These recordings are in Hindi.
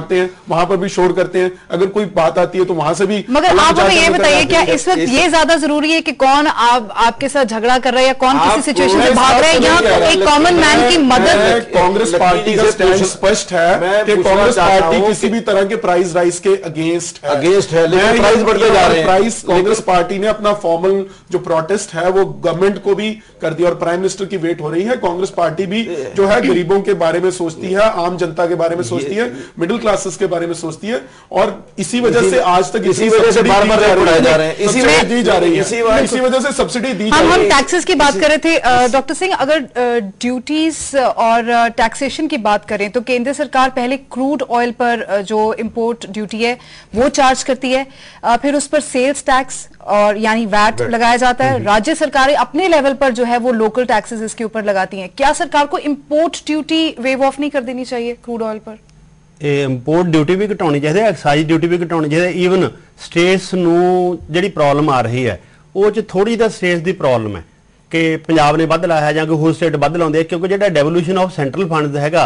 मारते हैं, वहां पर भी शोर करते हैं, अगर कोई बात आती है तो वहां से भी। मगर आप हमें ये बताइए, क्या इस वक्त ये ज्यादा जरूरी है कि कौन आपके साथ झगड़ा कर रहा है या कौन किसी सिचुएशन से भाग रहा है, या एक कॉमन मैन की मदद? कांग्रेस पार्टी का स्टैंड स्पष्ट है कि कांग्रेस पार्टी किसी भी तरह के प्राइस राइज के अगेंस्ट है, लेकिन प्राइस बढ़ते जा रहे हैं। प्राइस कांग्रेस पार्टी ने अपना फॉर्मल जो प्रोटेस्ट है वो गवर्नमेंट को भी कर दिया और प्राइम मिनिस्टर की वेट हो रही है। कांग्रेस पार्टी भी जो है गरीबों के बारे में सोचती है, आम जनता के बारे में सोचती है, मिडिल क्लासेस के बारे में सोचती है, और इसी वजह से आज तक इसी वजह से बार-बार बढ़ाए जा रहे हैं, इसी वजह दी जा रही है, इसी वजह से सब्सिडी दी जा रही है। हम टैक्सेस की बात कर रहे थे डॉक्टर सिंह, अगर ड्यूटीज और टैक्सेशन की बात करें तो केंद्र सरकार पहले क्रूड ऑयल पर जो इंपोर्ट ड्यूटी है वो चार्ज करती है, फिर उस पर सेल्स टैक्स और यानी वैट लगाया जाता है। राज्य सरकारें अपने लेवल पर जो है वो लोकल टैक्सेस इसके ऊपर लगाती हैं। क्या सरकार को इंपोर्ट ड्यूटी वेव ऑफ नहीं कर देनी चाहिए क्रूड ऑयल पर? इंपोर्ट ड्यूटी भी घटानी चाहिए, एक्साइज ड्यूटी भी घटानी चाहिए। ਈਵਨ ਸਟੇਟਸ ਨੂੰ ਜਿਹੜੀ ਪ੍ਰੋਬਲਮ ਆ ਰਹੀ ਹੈ ਉਹ ਚ ਥੋੜੀ ਜਿਹਾ ਸਟੇਟਸ ਦੀ ਪ੍ਰੋਬਲਮ ਹੈ ਕਿ ਪੰਜਾਬ ਨੇ ਵੱਧ ਲਾਇਆ ਜਾਂ ਕੋਈ ਹੋਰ ਸਟੇਟ ਵੱਧ ਲਾਉਂਦੇ, ਕਿਉਂਕਿ ਜਿਹੜਾ ਡੈਵੋਲੂਸ਼ਨ ਆਫ ਸੈਂਟਰਲ ਫੰਡਸ ਹੈਗਾ,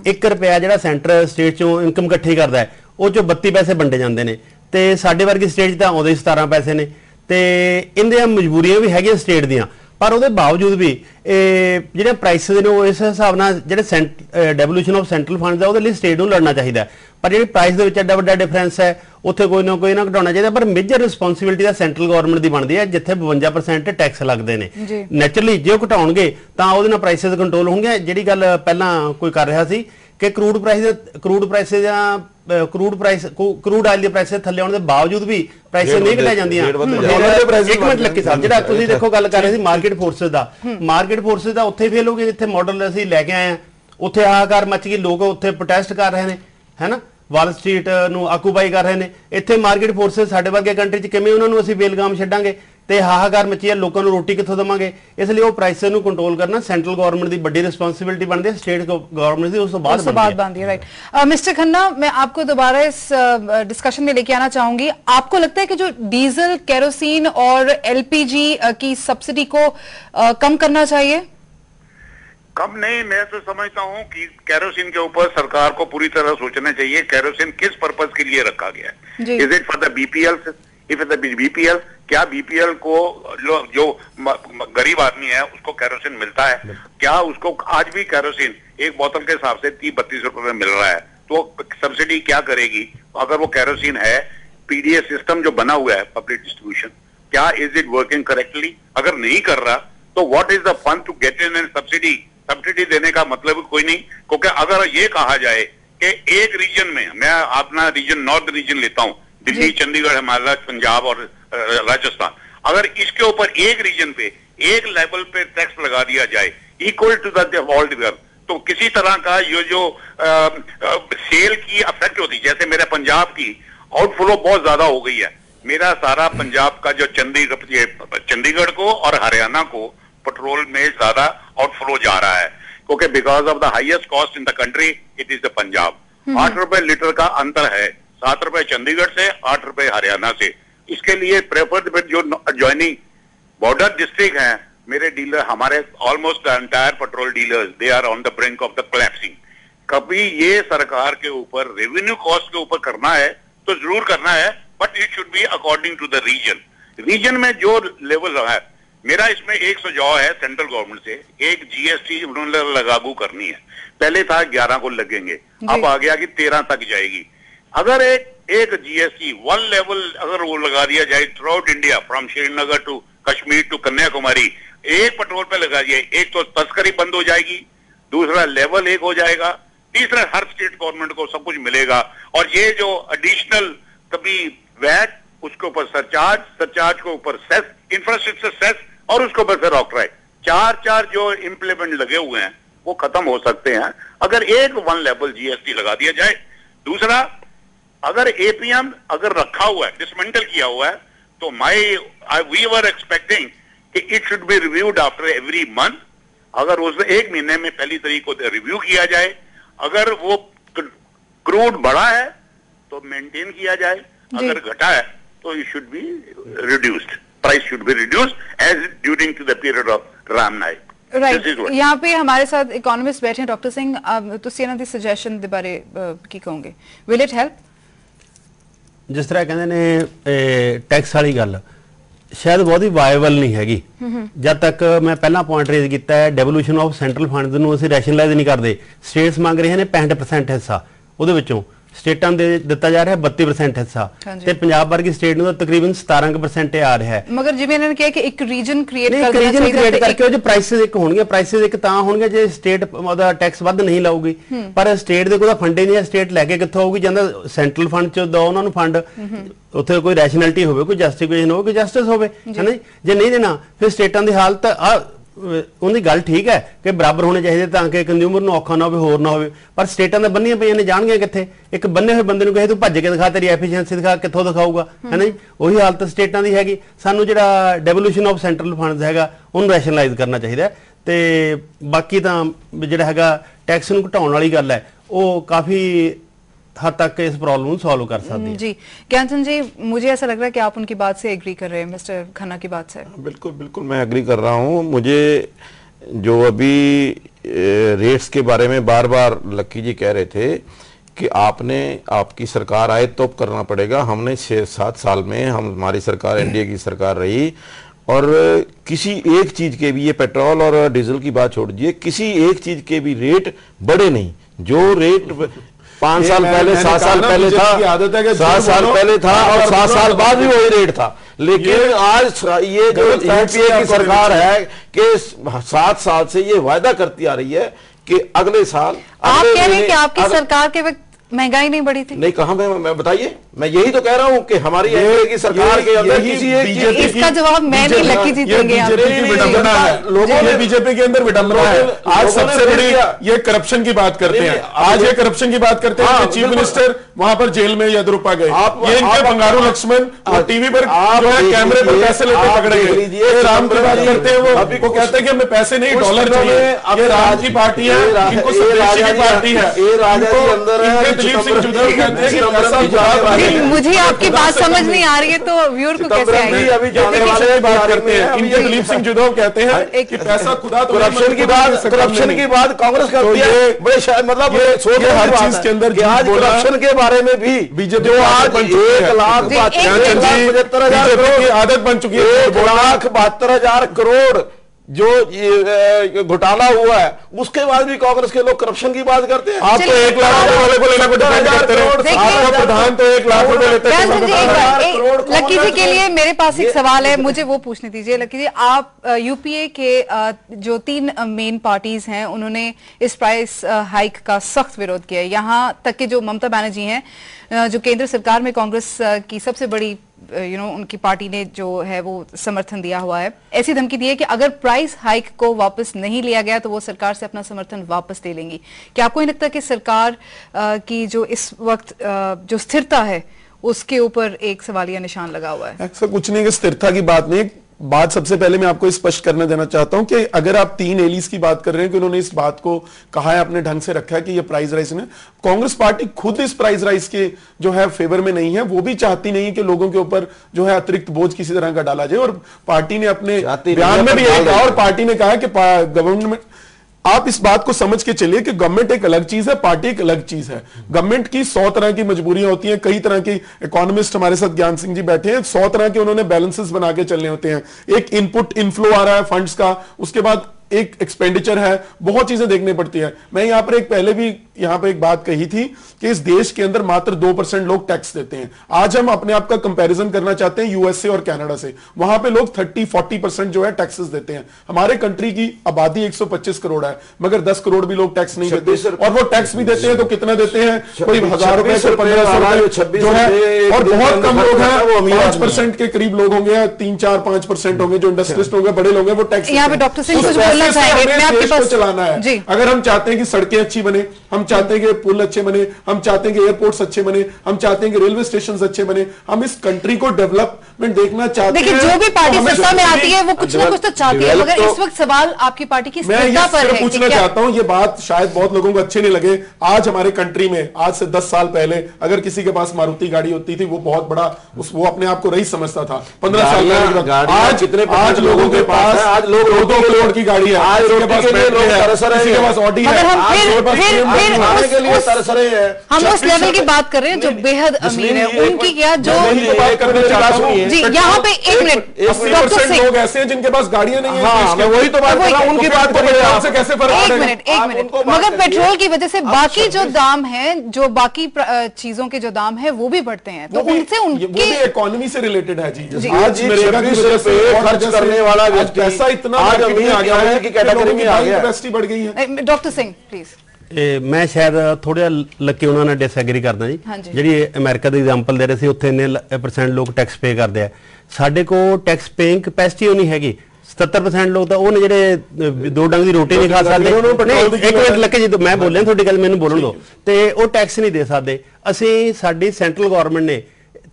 1 ਰੁਪਿਆ ਜਿਹੜਾ ਸੈਂਟਰ ਸਟੇਟ ਚੋਂ ਇਨਕਮ ਇਕੱਠੀ ਕਰਦਾ ਹੈ ਉਹ ਚੋਂ 32 ਪੈਸੇ ਵੰਡੇ ਜਾਂਦੇ ਨੇ, ਤੇ ਸਾਡੇ ਵਰਗੀ ਸਟੇਟ 'ਚ ਤਾਂ ਆਉਂਦੇ 17 ਪੈਸੇ ਨੇ, ਤੇ ਇਹਦੀਆਂ ਮਜਬੂਰੀਆਂ ਵੀ ਹੈਗੀਆਂ ਸਟੇਟ ਦੀਆਂ। पर ਉਹਦੇ ਬਾਵਜੂਦ ਵੀ ਜਿਹੜੇ ਪ੍ਰਾਈਸਿਸ ਨੇ ਉਹ ਇਸ ਹਿਸਾਬ ਨਾਲ ਜਿਹੜੇ ਡੈਵੋਲੂਸ਼ਨ ਆਫ ਸੈਂਟਰਲ ਫੰਡਸ ਆ ਉਹਦੇ ਲਈ ਸਟੇਟ ਨੂੰ ਲੜਨਾ ਚਾਹੀਦਾ, ਪਰ ਜਿਹੜੀ ਪ੍ਰਾਈਸ ਦੇ ਵਿੱਚ ਐਡਾ ਵੱਡਾ ਡਿਫਰੈਂਸ ਹੈ ਉੱਥੇ ਕੋਈ ਨਾ ਘਟਾਉਣਾ ਚਾਹੀਦਾ। ਪਰ ਮੇਜਰ ਰਿਸਪੌਂਸਿਬਿਲਿਟੀ ਤਾਂ ਸੈਂਟਰਲ ਗਵਰਨਮੈਂਟ ਦੀ ਬਣਦੀ ਹੈ, ਜਿੱਥੇ 52% ਟੈਕਸ ਲੱਗਦੇ ਨੇ। ਨੈਚੁਰਲੀ ਜੇ ਉਹ ਘਟਾਉਣਗੇ ਤਾਂ ਉਹਦੇ ਨਾਲ ਪ੍ਰਾਈਸਿਸ ਕੰਟਰੋਲ ਹੋਣਗੇ। ਜਿਹੜੀ ਗੱਲ ਪਹਿਲਾਂ ਕੋਈ ਕਰ ਰਿਹਾ ਸੀ ਕਿ क्रूड ਆਇਲ ਦੇ ਪ੍ਰਾਈਸ ਥੱਲੇ ਆਉਣ ਦੇ ਬਾਵਜੂਦ ਵੀ ਪ੍ਰਾਈਸ ਨਹੀਂ ਘਟਾਇਆ ਜਾਂਦੀਆਂ। ਇੱਕ ਮਿੰਟ ਲੱਕੀ ਸਾਹਿਬ, ਜਿਹੜਾ ਤੁਸੀਂ ਦੇਖੋ ਗੱਲ ਕਰ ਰਹੇ ਸੀ ਮਾਰਕੀਟ ਫੋਰਸਿਸ ਦਾ ਉੱਥੇ ਫੇਲ ਹੋ ਗਏ ਜਿੱਥੇ ਮਾਡਲ ਅਸੀਂ ਲੈ ਕੇ ਆਏ ਆ, ਉੱਥੇ ਹਾਹਾਕਾਰ ਮੱਚ ਗਈ, ਲੋਕ ਉੱਥੇ ਪ੍ਰੋਟੈਸਟ ਕਰ ਰਹੇ ਨੇ, ਹੈ ਨਾ, ਵਾਲ ਸਟਰੀਟ ਨੂੰ ਆਕੂਪਾਈ ਕਰ ਰਹੇ ਨੇ। ਇੱਥੇ ਮਾਰਕੀਟ ਫੋਰਸਿਸ ਸਾਡੇ ਵਰਗੇ ਕੰਟਰੀ 'ਚ ਕਿਵੇਂ ਉਹਨਾਂ ਨੂੰ ਅਸੀਂ ਬੇਲਗਾਮ ਛੱਡਾਂਗੇ ਤੇ ਹਾਹਾਕਾਰ ਮੱਚੀ ਹੈ, ਲੋਕਾਂ ਨੂੰ ਰੋਟੀ ਕਿੱਥੋਂ ਦੇਵਾਂਗੇ? ਇਸ ਲਈ ਉਹ ਪ੍ਰਾਈਸਿਸ ਨੂੰ ਕੰਟਰੋਲ ਕਰਨਾ ਸੈਂਟਰਲ ਗਵਰनमेंट ਦੀ ਵੱਡੀ रिस्पांसिबिलिटी बनती है, स्टेट गवर्नमेंट की उसके बाद बनती है। राइट, मिस्टर खन्ना, मैं आपको दोबारा इस डिस्कशन में लेके आना चाहूंगी। आपको लगता है कि जो डीजल, केरोसिन और एलपीजी की सब्सिडी को कम करना चाहिए? कम नहीं, मैं तो समझता हूं कि केरोसिन के ऊपर सरकार को पूरी तरह सोचना चाहिए केरोसिन किस पर्पज के लिए रखा गया है। Is it for the BPL? If it the BPL, क्या बीपीएल को जो गरीब आदमी है उसको केरोसिन मिलता है? क्या उसको आज भी केरोसिन एक बोतल के हिसाब से 30-32 रुपए में मिल रहा है? तो सब्सिडी क्या करेगी अगर वो केरोसिन है? पीडीएस सिस्टम जो बना हुआ है पब्लिक डिस्ट्रीब्यूशन, क्या इज इट वर्किंग करेक्टली? अगर नहीं कर रहा तो what is the fun to get in subsidy देने का मतलब कोई नहीं। क्योंकि अगर ये कहा जाए कि एक रीजन में, मैं अपना रीजन नॉर्थ रीजन लेता हूँ, दिल्ली, चंडीगढ़, हिमालय, पंजाब और राजस्थान, अगर इसके ऊपर एक रीजन पे एक लेवल पे टैक्स लगा दिया जाए equal to the all together, तो किसी तरह का ये जो सेल की अफेक्ट होती, जैसे मेरे पंजाब की आउटफ्लो बहुत ज्यादा हो गई है। मेरा सारा पंजाब का जो चंडीगढ़ को और हरियाणा को पेट्रोल में ज्यादा आउटफ्लो जा रहा है, क्योंकि because of the highest cost in the country it is the Punjab. 8 रुपए लीटर का अंतर है, 7 रुपए चंडीगढ़ से, 8 रुपए हरियाणा से। इसके लिए प्रेफर्ड जो ज्वाइनिंग बॉर्डर डिस्ट्रिक्ट हैं, मेरे डीलर, हमारे almost entire petrol dealers, they are on the brink of the collapsing. कभी ये सरकार के ऊपर रेवेन्यू कॉस्ट के ऊपर करना है तो जरूर करना है, but it should be according to the region में जो लेवल है। मेरा इसमें एक सुझाव है सेंट्रल गवर्नमेंट से, एक जीएसटी उन्होंने लागू करनी है। पहले था 11 को लगेंगे, अब आ गया कि 13 तक जाएगी। अगर एक जीएसटी वन लेवल अगर वो लगा दिया जाए throughout India, from Srinagar to Kashmir to Kanyakumari, एक पेट्रोल पे लगा दिया, एक तो तस्करी बंद हो जाएगी, दूसरा लेवल एक हो जाएगा, तीसरा हर स्टेट गवर्नमेंट को सब कुछ मिलेगा। और ये जो एडिशनल कभी वैट, उसके ऊपर सरचार्ज के ऊपर सेस, इंफ्रास्ट्रक्चर सेस, और उसके ऊपर फिर ऑक्ट्राई, चार जो इम्प्लीमेंट लगे हुए हैं वो खत्म हो सकते हैं अगर एक वन लेवल जीएसटी लगा दिया जाए। दूसरा, अगर एपीएम अगर रखा हुआ है, डिसमेंटल किया हुआ है, तो वी वर एक्सपेक्टिंग कि it should be reviewed after every month. अगर उस 1 महीने में पहली तारीख को रिव्यू किया जाए, अगर वो क्रूड बढ़ा है तो मेंटेन किया जाए, अगर घटा है तो it should be reduced, price should be reduced as during to the period of रामनाइक। राइट, यहाँ पे हमारे साथ इकोनॉमिस्ट बैठे हैं डॉक्टर सिंह, ਤੁਸੀਂ ਇਹਨਾਂ ਦੀ ਸਜੈਸ਼ਨ ਦੇ ਬਾਰੇ ਕੀ ਕਹੋਗੇ? Will it help? ਜਿਸ ਤਰ੍ਹਾਂ ਕਹਿੰਦੇ ਨੇ ਟੈਕਸ ਵਾਲੀ ਗੱਲ शायद बहुत ही वायबल नहीं हैगी जब तक मैं पहला पॉइंट रेज किया है डेवोल्यूशन ऑफ सेंट्रल फंड ਨੂੰ ਅਸੀਂ ਰੈਸ਼ਨਲਾਈਜ਼ ਨਹੀਂ ਕਰਦੇ। ਸਟੇਟਸ ਮੰਗ ਰਹੇ ਨੇ 65% ਹਿੱਸਾ, ਉਹਦੇ ਵਿੱਚੋਂ ਸਟੇਟਾਂ ਦੇ ਦਿੱਤਾ ਜਾ ਰਿਹਾ 32% ਹਿੱਸਾ ਤੇ ਪੰਜਾਬ ਵਰਗੀ ਸਟੇਟ ਨੂੰ ਤਾਂ ਤਕਰੀਬਨ 17% ਆ ਰਿਹਾ ਹੈ। ਮਗਰ ਜਿਵੇਂ ਇਹਨਾਂ ਨੇ ਕਿਹਾ ਕਿ ਇੱਕ ਰੀਜਨ ਕ੍ਰੀਏਟ ਕਰਨਾ ਚਾਹੀਦਾ, ਰੀਜਨ ਕ੍ਰੀਏਟ ਕਰਕੇ ਉਹ ਜੋ ਪ੍ਰਾਈਸਿਸ ਇੱਕ ਹੋਣਗੇ, ਪ੍ਰਾਈਸਿਸ ਇੱਕ ਤਾਂ ਹੋਣਗੇ ਜੇ ਸਟੇਟ ਉਹਦਾ ਟੈਕਸ ਵੱਧ ਨਹੀਂ ਲਾਊਗੀ, ਪਰ ਸਟੇਟ ਦੇ ਕੋਲ ਤਾਂ ਫੰਡ ਹੀ ਨਹੀਂ ਹੈ, ਸਟੇਟ ਲੈ ਕੇ ਕਿੱਥੋਂ ਆਊਗੀ? ਜਾਂਦਾ ਸੈਂਟਰਲ ਫੰਡ ਚ ਦੋ ਉਹਨਾਂ ਨੂੰ ਫੰਡ, ਉੱਥੇ ਕੋਈ ਰੈਸ਼ਨੈਲਿਟੀ ਹੋਵੇ, ਕੋਈ ਜਸਟੀਫਿਕੇਸ਼ਨ ਹੋਵੇ, ਕੋਈ ਜਸਟਿਸ ਹੋਵੇ, ਹੈ ਨਾ? ਜੇ ਨਹੀਂ ਦੇਣਾ ਫਿਰ ਸਟੇਟਾਂ ਦੀ ਹਾਲਤ ਉਹਦੀ ਗੱਲ ਠੀਕ ਹੈ ਕਿ ਬਰਾਬਰ ਹੋਣੇ ਚਾਹੀਦੇ ਤਾਂ ਕਿ ਕੰਜ਼ਿਊਮਰ ਨੂੰ ਔਖਾ ਨਾ ਹੋਵੇ, ਹੋਰ ਨਾ ਹੋਵੇ, ਪਰ ਸਟੇਟਾਂ ਦਾ ਬੰਨੀਆਂ ਪਈਆਂ ਨੇ, ਜਾਣਗੀਆਂ ਕਿੱਥੇ? ਇੱਕ ਬੰਨੇ ਹੋਏ ਬੰਦੇ ਨੂੰ ਕਹੇ ਤੂੰ ਭੱਜ ਕੇ ਦਿਖਾ, ਤੇਰੀ ਐਫੀਸ਼ੀਐਂਸੀ ਦਿਖਾ, ਕਿੱਥੋਂ ਦਿਖਾਊਗਾ? ਹੈ ਨਾ ਜੀ? ਉਹੀ ਹਾਲਤ ਸਟੇਟਾਂ ਦੀ ਹੈਗੀ। ਸਾਨੂੰ ਜਿਹੜਾ ਡੈਵੋਲੂਸ਼ਨ ਆਫ ਸੈਂਟਰਲ ਫੰਡਸ ਹੈਗਾ ਉਹਨੂੰ ਰੈਸ਼ਨਲਾਈਜ਼ ਕਰਨਾ ਚਾਹੀਦਾ ਤੇ ਬਾਕੀ ਤਾਂ ਜਿਹੜਾ ਹੈਗਾ ਟੈਕਸ ਨੂੰ ਘਟਾਉਣ ਵਾਲੀ ਗੱਲ ਹੈ ਉਹ ਕਾਫੀ हद तक इस प्रॉब्लम सॉल्व कर सकते हैं। जी ज्ञानचंद जी, मुझे ऐसा लग रहा है कि आप उनकी बात से एग्री कर रहे हैं, मिस्टर खन्ना की बात से। बिल्कुल बिल्कुल मैं एग्री कर रहा हूँ। मुझे जो अभी रेट्स के बारे में बार बार लक्की जी कह रहे थे कि आपकी सरकार आए तो करना पड़ेगा, हमने 6-7 साल में हमारी सरकार एनडीए की सरकार रही और किसी एक चीज के भी, ये पेट्रोल और डीजल की बात छोड़ दीजिए, किसी एक चीज के भी रेट बढ़े नहीं। जो रेट 5 साल पहले, 7 साल पहले था, 7 साल पहले था और 7 साल बाद भी वही रेट था। लेकिन आज ये जो यूपीए की सरकार है कि 7 साल से ये वायदा करती आ रही है कि अगले साल, आप कह रहे हैं कि आपकी सरकार के वक्त महंगाई नहीं बढ़ी थी? नहीं कहा, मैं बताइए, मैं यही तो कह रहा हूं कि हमारी एनडीए की सरकार के अंदर किसी एक इसका जवाब मैं नहीं, लकी जी देंगे। बीजेपी के अंदर विडंबना है। आज सबसे बड़ी ये करप्शन की बात करते हैं, आज ये करप्शन की बात करते हैं कि चीफ मिनिस्टर वहां पर जेल में यद्रूपा गए, ये इनके बंगारू लक्ष्मण टीवी पर जो है कैमरे पर पैसे लेते पकड़े गए। राम की बात करते हैं, वो कहते हैं कि हमें पैसे नहीं डॉलर चाहिए। ये राम की पार्टी है, इनको स्वदेशी की पार्टी है। दिलीप सिंह जुदेव कहते हैं कि पैसा, मुझे आपकी बात समझ नहीं आ रही है तो व्यूअर को कैसे आएगी? अभी बात करते हैं, इनके दिलीप सिंह जुदेव कहते हैं कि पैसा खुदा तो करप्शन की बात कांग्रेस करती है। बड़े मतलब हर चीज के अंदर आज करप्शन के बारे में भी बीजेपी जो आज 1,75,000 की आदत बन चुकी है। 1,72,000 करोड़ जो घोटाला हुआ है उसके बाद भी कांग्रेस के लोग करप्शन की बात करते हैं। आप तो 1 लाख रुपए वाले को लेना आपका प्रधान तो 1 लाख रुपए लेते हैं। लकी जी के लिए मेरे पास एक सवाल है, मुझे वो पूछने दीजिए। लकी जी, आप यूपीए के जो 3 मेन पार्टीज हैं उन्होंने इस प्राइस हाइक का सख्त विरोध किया है। यहाँ तक कि जो ममता बनर्जी हैं, जो केंद्र सरकार में कांग्रेस की सबसे बड़ी उनकी पार्टी ने जो है वो समर्थन दिया हुआ है, ऐसी धमकी दी है कि अगर प्राइस हाइक को वापस नहीं लिया गया तो वो सरकार से अपना समर्थन वापस ले लेंगी। क्या आपको नहीं लगता कि सरकार की जो इस वक्त जो स्थिरता है उसके ऊपर एक सवालिया निशान लगा हुआ है? ऐसा कुछ नहीं कि स्थिरता की बात नहीं। बात सबसे पहले मैं आपको स्पष्ट करने देना चाहता हूं कि अगर आप 3 एलीज की बात कर रहे हैं कि उन्होंने इस बात को कहा है, अपने ढंग से रखा है कि ये प्राइस राइज में, कांग्रेस पार्टी खुद इस प्राइस राइज के जो है फेवर में नहीं है। वो भी चाहती नहीं कि लोगों के ऊपर जो है अतिरिक्त बोझ किसी तरह का डाला जाए। और पार्टी ने अपने बयान में भी यही कहा, और पार्टी ने कहा कि गवर्नमेंट, आप इस बात को समझ के चलिए कि गवर्नमेंट एक अलग चीज है, पार्टी एक अलग चीज है। गवर्नमेंट की 100 तरह की मजबूरियां होती हैं, कई तरह की इकोनॉमिस्ट हमारे साथ ज्ञान सिंह जी बैठे हैं, 100 तरह के उन्होंने बैलेंसेस बना के चलने होते हैं। एक इनपुट इनफ्लो आ रहा है फंड्स का, उसके बाद एक एक्सपेंडिचर है, बहुत चीजें देखनी पड़ती है। मैं यहां पर एक पहले भी यहां पर एक बात कही थी कि इस देश के अंदर मात्र 2% लोग टैक्स देते हैं। आज हम अपने आप का कंपैरिजन करना चाहते हैं यूएसए और कनाडा से, वहां पे लोग 30-40% जो है टैक्सेस देते हैं। हमारे कंट्री की आबादी 125 करोड़ है, मगर 10 करोड़ भी लोग टैक्स नहीं देते, और वो टैक्स भी देते हैं तो कितना देते हैं, कोई 1000 रुपए से 1500 रुपए जो है, और बहुत कम लोग हैं, 5% के करीब लोग होंगे, 3-4-5% होंगे जो इंडस्ट्रियलिस्ट होंगे, बड़े लोग हैं, वो टैक्स यहाँ पे डॉक्टर सिंह चलाना है। अगर हम चाहते हैं कि सड़कें अच्छी बने, हम चाहते हैं कि पुल अच्छे बने, हम चाहते हैं कि एयरपोर्ट्स अच्छे बने, हम चाहते हैं कि रेलवे स्टेशन अच्छे बने, हम इस कंट्री को डेवलप डेवलपमेंट देखना चाहते हैं। देखिए, जो भी पार्टी सत्ता में आती है वो कुछ ना कुछ तो चाहती है, मगर इस वक्त सवाल आपकी पार्टी की स्थिरता पर है। पूछना चाहता हूं, ये बात शायद बहुत लोगों को अच्छे नहीं लगे, आज हमारे कंट्री में आज से 10 साल पहले अगर किसी के पास मारुति गाड़ी होती थी वो बहुत बड़ा, वो अपने आप को रही समझता था। 15 साल पहले आज लोगों के पास आज लोग 2 करोड़ की गाड़ी है, आज किसी के पास ऑडी है, हम उस लेवल की बात कर रहे हैं जो बेहद अमीर है, उनकी क्या जो जी यहाँ पे 1 मिनट, 80% लोग ऐसे हैं जिनके पास गाड़ियां नहीं है। मैं वही तो बात कर रहा हूं, उनकी बात से कैसे फर्क पड़ेगा? 1 मिनट, मगर पेट्रोल की वजह से बाकी जो दाम है, जो बाकी चीजों के जो दाम है वो भी बढ़ते हैं, तो उनसे उनकी इकोनॉमी से रिलेटेड है जी। आज नरेगा की वजह से खर्च करने वाला व्यक्ति पैसा इतना आज अमीर आ गया है कि कैटेगरी में आ गया, कैपेसिटी बढ़ गई है। Doctor Singh please. मैं शायद ਥੋੜਾ ਲੱਕੀ ਉਹਨਾਂ ਨਾਲ ਡਿਸਐਗਰੀ ਕਰਦਾ ਜੀ। ਜਿਹੜੀ ਅਮਰੀਕਾ ਦੀ ਐਗਜ਼ਾਮਪਲ ਦੇ ਰਹੇ ਸੀ, ਉੱਥੇ ਇੰਨੇ % ਲੋਕ ਟੈਕਸ ਪੇ ਕਰਦੇ ਆ, ਸਾਡੇ ਕੋਲ ਟੈਕਸ ਪੇਇੰਗ ਕੈਪੈਸਿਟੀ ਨਹੀਂ ਹੈਗੀ। 70% ਲੋਕ ਤਾਂ ਉਹ ਨੇ ਜਿਹੜੇ 2 ਡੰਗ ਦੀ ਰੋਟੀ ਨਹੀਂ ਖਾ ਸਕਦੇ। ਇੱਕ ਮਿੰਟ ਲੱਕੀ ਜੀ, ਮੈਂ ਬੋਲਿਆ ਤੁਹਾਡੀ ਗੱਲ, ਮੈਨੂੰ ਬੋਲਣ ਦਿਓ। ਤੇ ਉਹ ਟੈਕਸ ਨਹੀਂ ਦੇ ਸਕਦੇ। ਅਸੀਂ ਸਾਡੀ ਸੈਂਟਰਲ ਗਵਰਨਮੈਂਟ ਨੇ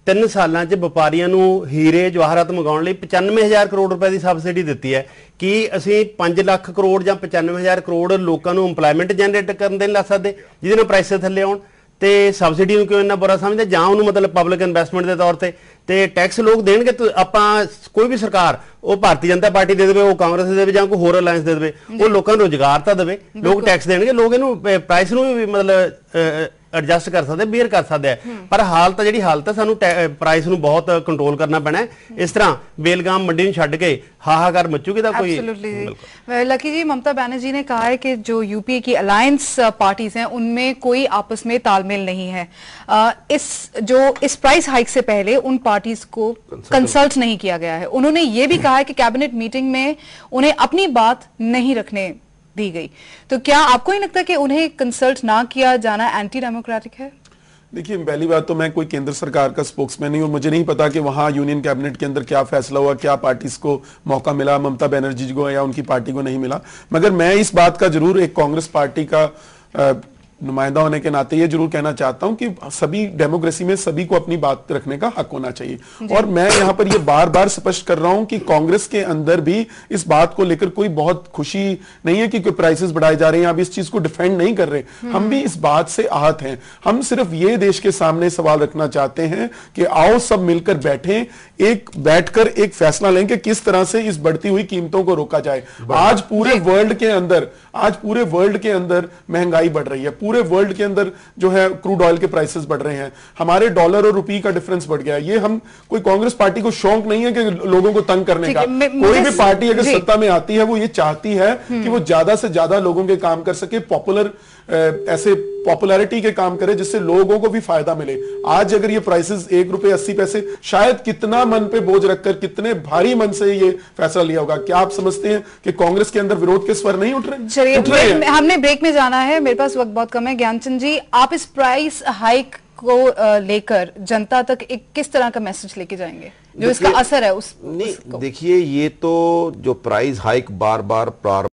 3 ਸਾਲਾਂ 'ਚ ਵਪਾਰੀਆਂ ਨੂੰ ਹੀਰੇ ਜਵਾਹਰਾਤ ਮੰਗਾਉਣ ਲਈ 95,000 ਕਰੋੜ ਰੁਪਏ ਦੀ ਸਬਸਿਡੀ ਦਿੱਤੀ ਹੈ। ਕਿ ਅਸੀਂ 5 ਲੱਖ ਕਰੋੜ ਜਾਂ 95,000 ਕਰੋੜ ਲੋਕਾਂ ਨੂੰ ਇੰਪਲਾਇਮੈਂਟ ਜਨਰੇਟ ਕਰਨ ਦੇ ਲਾ ਸਕਦੇ ਜਿਹਦੇ ਨਾਲ ਪ੍ਰਾਈਸ ਥੱਲੇ ਆਉਣ? ਤੇ ਸਬਸਿਡੀ ਨੂੰ ਕਿਉਂ ਇੰਨਾ ਬੁਰਾ ਸਮਝਦੇ? ਜਾਂ ਉਹਨੂੰ ਮਤਲਬ ਪਬਲਿਕ ਇਨਵੈਸਟਮੈਂਟ ਦੇ ਤੌਰ ਤੇ ਟੈਕਸ ਲੋਕ ਦੇਣਗੇ। ਆਪਾਂ ਕੋਈ ਵੀ ਸਰਕਾਰ, ਉਹ ਭਾਰਤੀ ਜਨਤਾ ਪਾਰਟੀ ਦੇ ਦੇਵੇ, ਉਹ ਕਾਂਗਰਸ ਦੇ ਦੇਵੇ, ਜਾਂ ਕੋਈ ਹੋਰ ਅਲਾਇੰਸ ਦੇ ਦੇਵੇ, ਉਹ ਲੋਕਾਂ ਨੂੰ ਰੋਜ਼ਗਾਰ ਤਾਂ ਦੇਵੇ, ਲੋਕ ਟੈਕਸ ਦੇਣਗੇ, ਲੋਕ ਇਹਨੂੰ ਪ੍ਰਾਈਸ ਨੂੰ ਵੀ ਮਤਲਬ एडजस्ट कर सकते, बेयर कर सकते हैं। पर हालत जी हालत है, सानू प्राइस नू बहुत कंट्रोल करना पैना है। इस तरह बेलगाम मंडी नू छड्ड के हाहाकार मचूगी तो कोई। लकी जी, ममता बनर्जी ने कहा है कि जो यूपीए की अलायंस पार्टीज हैं उनमें कोई आपस में तालमेल नहीं है। इस प्राइस हाइक से पहले उन पार्टीज को कंसल्ट नहीं किया गया है। उन्होंने ये भी कहा है कि कैबिनेट मीटिंग में उन्हें अपनी बात नहीं रखने दी गई। तो क्या आपको नहीं लगता कि उन्हें कंसल्ट ना किया जाना एंटी डेमोक्रेटिक है? देखिए, पहली बात तो मैं कोई केंद्र सरकार का स्पोक्समैन नहीं हूं, मुझे नहीं पता कि वहां यूनियन कैबिनेट के अंदर क्या फैसला हुआ, क्या पार्टीज को मौका मिला, ममता बनर्जी को या उनकी पार्टी को नहीं मिला। मगर मैं इस बात का जरूर एक कांग्रेस पार्टी का नुमाइंदा होने के नाते ये जरूर कहना चाहता हूं कि सभी डेमोक्रेसी में सभी को अपनी बात रखने का हक होना चाहिए। और मैं यहां पर ये बार बार स्पष्ट कर रहा हूं कि कांग्रेस के अंदर भी इस बात को लेकर कोई बहुत खुशी नहीं है कि कोई प्राइसेस बढ़ाए जा रहे हैं। आप इस चीज को डिफेंड नहीं कर रहे, हम भी इस बात से आहत हैं। हम सिर्फ ये देश के सामने सवाल रखना चाहते हैं कि आओ सब मिलकर बैठकर एक फैसला लें कि किस तरह से इस बढ़ती हुई कीमतों को रोका जाए। आज पूरे वर्ल्ड के अंदर महंगाई बढ़ रही है, पूरे वर्ल्ड के अंदर जो है क्रूड ऑयल के प्राइसेस बढ़ रहे हैं, हमारे डॉलर और रुपये का डिफरेंस बढ़ गया है। ये हम कोई कांग्रेस पार्टी को शौक नहीं है कि लोगों को तंग करने का। कोई भी पार्टी अगर सत्ता में आती है वो ये चाहती है कि वो ज्यादा से ज्यादा लोगों के काम कर सके, ऐसे पॉपुलैरिटी के काम करे जिससे लोगों को भी फायदा मिले। आज अगर ये प्राइसेस 1 रुपये 80 पैसे, शायद कितना मन पे बोझ रखकर, कितने भारी मन से ये फैसला लिया होगा। क्या आप समझते हैं कि कांग्रेस के अंदर विरोध के स्वर नहीं उठ रहे? चलिए, हमने ब्रेक में जाना है, मेरे पास वक्त बहुत कम है। ज्ञानचंद जी, आप इस प्राइस हाइक को लेकर जनता तक एक किस तरह का मैसेज लेके जाएंगे जो इसका असर है उस? देखिए, ये तो जो प्राइस हाइक बार बार